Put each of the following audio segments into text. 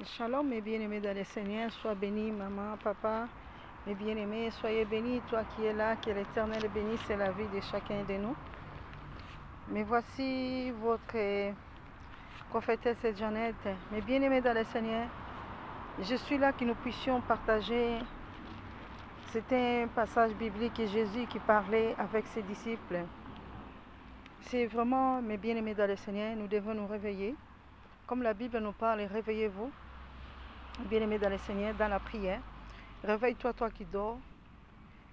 Shalom, mes bien-aimés dans le Seigneur, sois béni, maman, papa, mes bien-aimés, soyez bénis, toi qui es là, que l'Éternel bénisse la vie de chacun de nous. Mais voici votre prophétesse Jeannette, mes bien-aimés dans le Seigneur, je suis là que nous puissions partager. C'est un passage biblique de Jésus qui parlait avec ses disciples. C'est vraiment, mes bien-aimés dans le Seigneur, nous devons nous réveiller. Comme la Bible nous parle, réveillez-vous, bien-aimés dans le Seigneur, dans la prière. Réveille-toi, toi qui dors.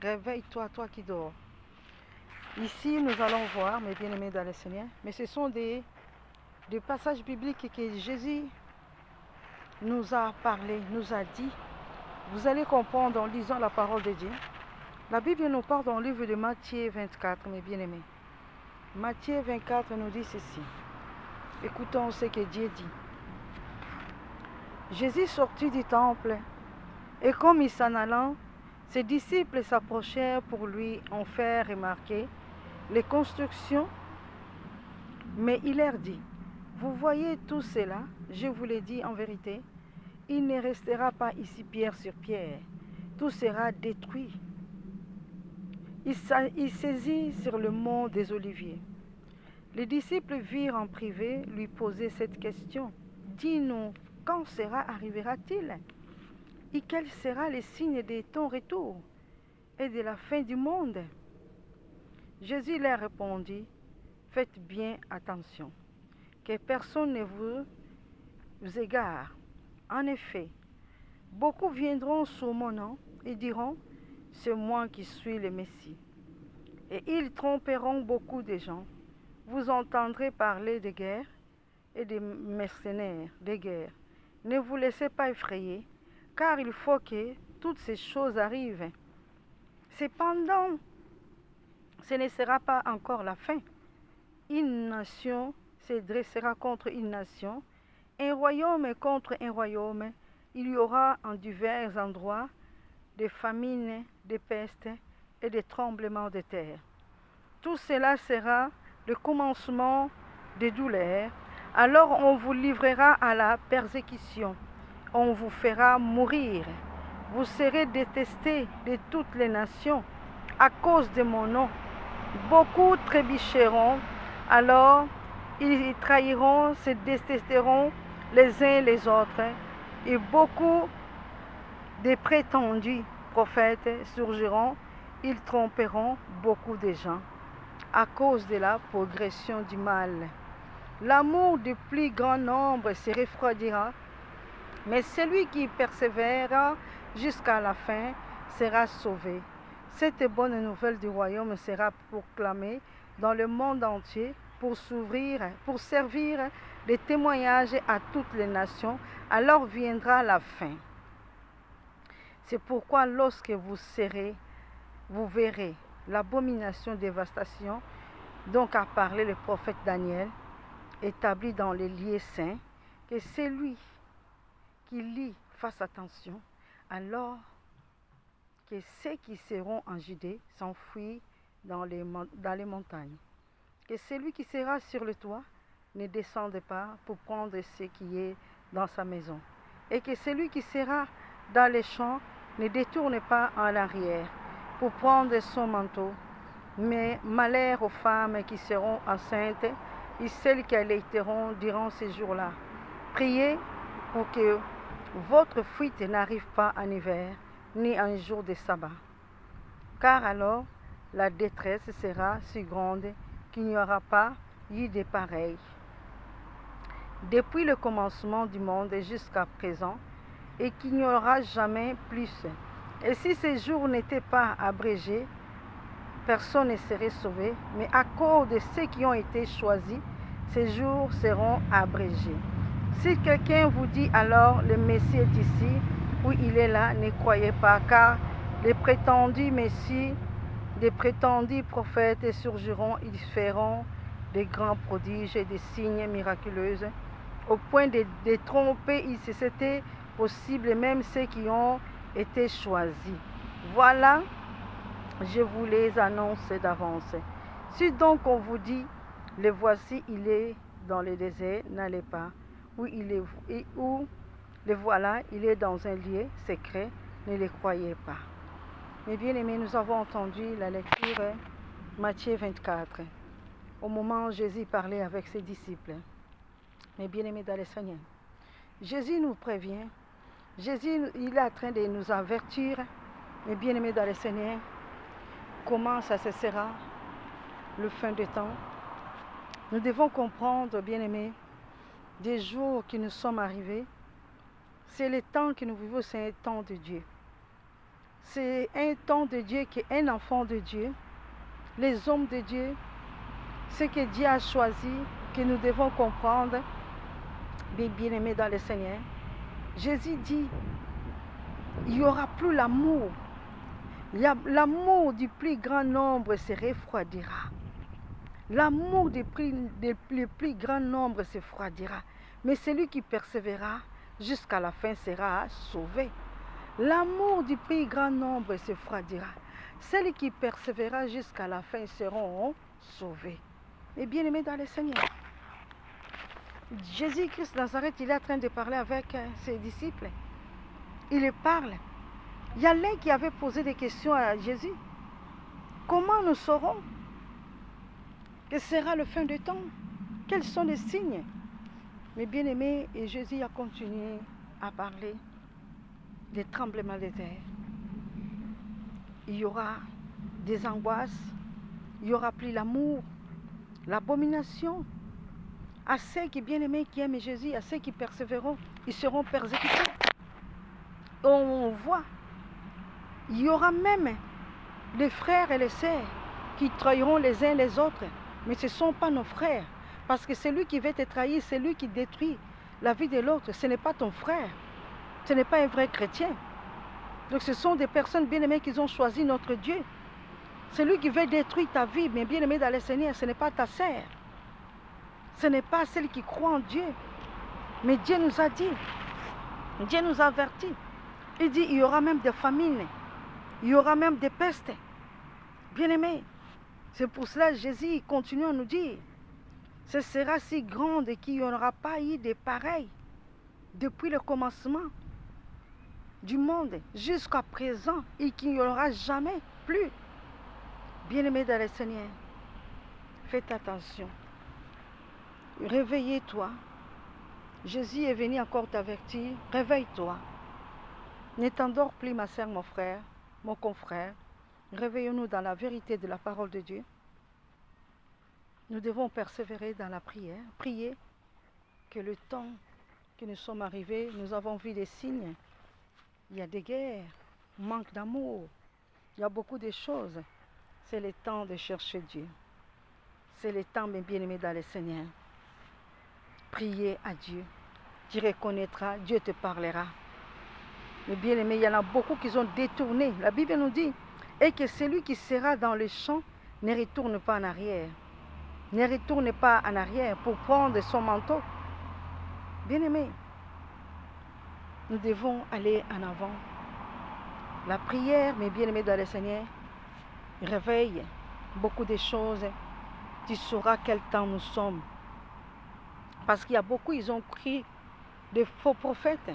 Réveille-toi, toi qui dors. Ici, nous allons voir, mes bien-aimés dans le Seigneur, mais ce sont des passages bibliques que Jésus nous a parlé, nous a dit. Vous allez comprendre en lisant la parole de Dieu. La Bible nous parle dans le livre de Matthieu 24, mes bien-aimés. Matthieu 24 nous dit ceci. Écoutons ce que Dieu dit. Jésus sortit du temple, et comme il s'en allant, ses disciples s'approchèrent pour lui en faire remarquer les constructions, mais il leur dit, vous voyez tout cela, je vous l'ai dit en vérité, il ne restera pas ici pierre sur pierre, tout sera détruit. Il saisit sur le mont des Oliviers. Les disciples virent en privé lui poser cette question. Dis-nous, quand arrivera-t-il? Et quel sera le signe de ton retour et de la fin du monde? Jésus leur répondit, faites bien attention, que personne ne vous égare. En effet, beaucoup viendront sous mon nom et diront, c'est moi qui suis le Messie. Et ils tromperont beaucoup de gens. Vous entendrez parler de guerre et de mercenaires de guerre. Ne vous laissez pas effrayer, car il faut que toutes ces choses arrivent. Cependant, ce ne sera pas encore la fin. Une nation se dressera contre une nation, un royaume contre un royaume. Il y aura en divers endroits des famines, des pestes et des tremblements de terre. Tout cela sera le commencement des douleurs. Alors on vous livrera à la persécution, on vous fera mourir. Vous serez détestés de toutes les nations à cause de mon nom. Beaucoup trébucheront, alors ils trahiront, se détesteront les uns les autres, et beaucoup de prétendus prophètes surgiront, ils tromperont beaucoup de gens à cause de la progression du mal. L'amour du plus grand nombre se refroidira, mais celui qui persévérera jusqu'à la fin sera sauvé. Cette bonne nouvelle du royaume sera proclamée dans le monde entier pour servir de témoignage à toutes les nations. Alors viendra la fin. C'est pourquoi lorsque vous verrez l'abomination dévastation, donc a parlé le prophète Daniel, établi dans les lieux saints, que celui qui lit fasse attention, alors que ceux qui seront en Judée s'enfuient dans les montagnes. Que celui qui sera sur le toit ne descende pas pour prendre ce qui est dans sa maison. Et que celui qui sera dans les champs ne détourne pas en arrière pour prendre son manteau. Mais malheur aux femmes qui seront enceintes et celles qui allaiteront durant ces jours-là. Priez pour que votre fuite n'arrive pas en hiver, ni un jour de sabbat. Car alors, la détresse sera si grande qu'il n'y aura pas eu de pareil. Depuis le commencement du monde jusqu'à présent, et qu'il n'y aura jamais plus. Et si ces jours n'étaient pas abrégés, personne ne serait sauvé, mais à cause de ceux qui ont été choisis, ces jours seront abrégés. Si quelqu'un vous dit alors le Messie est ici, ou il est là, ne croyez pas, car les prétendus Messies, des prétendus prophètes surgiront, ils feront des grands prodiges et des signes miraculeux, au point de tromper, si c'était possible, même ceux qui ont été choisis. Voilà, je vous les annonce d'avance. Si donc on vous dit, le voici, il est dans le désert, n'allez pas. Où Le voilà, il est dans un lieu secret, ne le croyez pas. Mes bien-aimés, nous avons entendu la lecture Matthieu 24, au moment où Jésus parlait avec ses disciples. Mes bien-aimés dans le Seigneur, Jésus nous prévient, Jésus il est en train de nous avertir, mes bien-aimés dans le Seigneur, comment ça se sera le fin des temps. Nous devons comprendre, bien-aimés, des jours qui nous sommes arrivés, c'est le temps que nous vivons, c'est un temps de Dieu. C'est un temps de Dieu qui est un enfant de Dieu. Les hommes de Dieu, ce que Dieu a choisi, que nous devons comprendre, bien-aimés dans le Seigneur. Jésus dit, il n'y aura plus l'amour. L'amour du plus grand nombre se refroidira. L'amour du plus grand nombre se refroidira. Mais celui qui persévérera jusqu'à la fin sera sauvé. L'amour du plus grand nombre se refroidira. Ceux qui persévérera jusqu'à la fin seront sauvés. Et bien aimés dans le Seigneur, Jésus-Christ Nazareth, il est en train de parler avec ses disciples. Il parle. Il y a l'un qui avait posé des questions à Jésus. Comment nous saurons que sera le fin du temps? Quels sont les signes? Mais bien aimés, et Jésus a continué à parler des tremblements de terre. Il y aura des angoisses, il n'y aura plus l'amour, l'abomination. À ceux qui, bien aimés, qui aiment Jésus, à ceux qui persévéreront, ils seront persécutés. On voit, il y aura même les frères et les sœurs qui trahiront les uns les autres. Mais ce ne sont pas nos frères. Parce que celui qui veut te trahir, c'est lui qui détruit la vie de l'autre. Ce n'est pas ton frère. Ce n'est pas un vrai chrétien. Donc ce sont des personnes bien-aimées qui ont choisi notre Dieu. Celui qui veut détruire ta vie, mais bien-aimé dans le Seigneur, ce n'est pas ta sœur. Ce n'est pas celle qui croit en Dieu. Mais Dieu nous a dit, Dieu nous a avertis. Il dit, il y aura même des famines. Il y aura même des pestes. Bien-aimés, c'est pour cela que Jésus continue à nous dire, ce sera si grande qu'il n'y aura pas eu de pareil depuis le commencement du monde jusqu'à présent et qu'il n'y aura jamais plus. Bien-aimés dans le Seigneur, faites attention. Réveillez-toi. Jésus est venu encore t'avertir. Réveille-toi. Ne t'endors plus, ma sœur, mon frère, mon confrère. Réveillons-nous dans la vérité de la parole de Dieu. Nous devons persévérer dans la prière. Prier que le temps que nous sommes arrivés, nous avons vu des signes. Il y a des guerres, manque d'amour. Il y a beaucoup de choses. C'est le temps de chercher Dieu. C'est le temps, mes bien-aimés dans le Seigneur. Priez à Dieu. Tu reconnaîtras, Dieu te parlera. Mes bien-aimés, il y en a beaucoup qui ont détourné. La Bible nous dit, et que celui qui sera dans le champ ne retourne pas en arrière. Ne retourne pas en arrière pour prendre son manteau. Bien-aimés, nous devons aller en avant. La prière, mes bien-aimés dans le Seigneur, réveille beaucoup de choses. Tu sauras quel temps nous sommes. Parce qu'il y a beaucoup, ils ont pris de faux prophètes.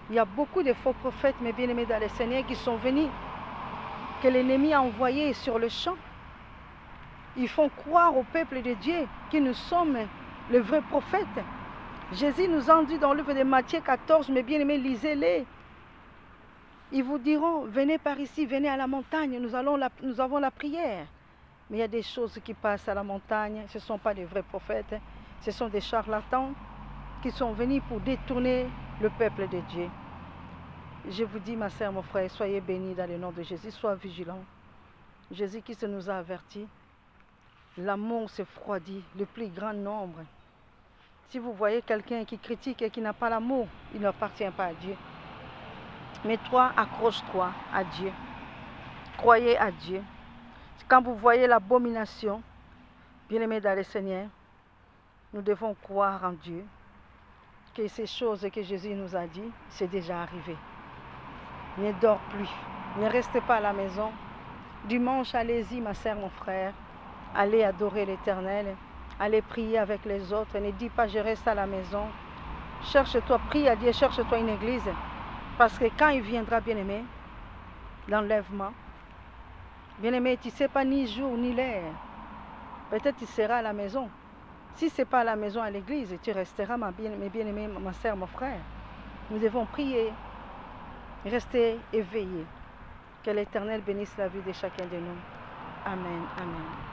Il y a beaucoup de faux prophètes, mes bien-aimés dans le Seigneur, qui sont venus, que l'ennemi a envoyés sur le champ. Ils font croire au peuple de Dieu que nous sommes le vrai prophète. Jésus nous a dit dans le livre de Matthieu 14, mes bien-aimés, lisez-les. Ils vous diront, venez par ici, venez à la montagne, nous avons la prière. Mais il y a des choses qui passent à la montagne, ce ne sont pas des vrais prophètes, ce sont des charlatans qui sont venus pour détourner le peuple de Dieu. Je vous dis, ma sœur, mon frère, soyez bénis dans le nom de Jésus, soyez vigilants. Jésus qui nous a avertis, l'amour se froidit, le plus grand nombre. Si vous voyez quelqu'un qui critique et qui n'a pas l'amour, il n'appartient pas à Dieu. Mais toi, accroche-toi à Dieu. Croyez à Dieu. Quand vous voyez l'abomination, bien-aimés dans le Seigneur, nous devons croire en Dieu, que ces choses que Jésus nous a dit, c'est déjà arrivé. Ne dors plus, ne restez pas à la maison. Dimanche, allez-y, ma sœur, mon frère. Allez adorer l'Éternel. Allez prier avec les autres. Ne dis pas, je reste à la maison. Cherche-toi, prie à Dieu, cherche-toi une église. Parce que quand il viendra, bien-aimé, l'enlèvement, bien-aimé, tu ne sais pas ni jour ni l'heure. Peut-être tu seras à la maison. Si ce n'est pas à la maison, à l'église, tu resteras, mes bien-aimés, ma soeur, mon frère. Nous devons prier, rester éveillés. Que l'Éternel bénisse la vie de chacun de nous. Amen, amen.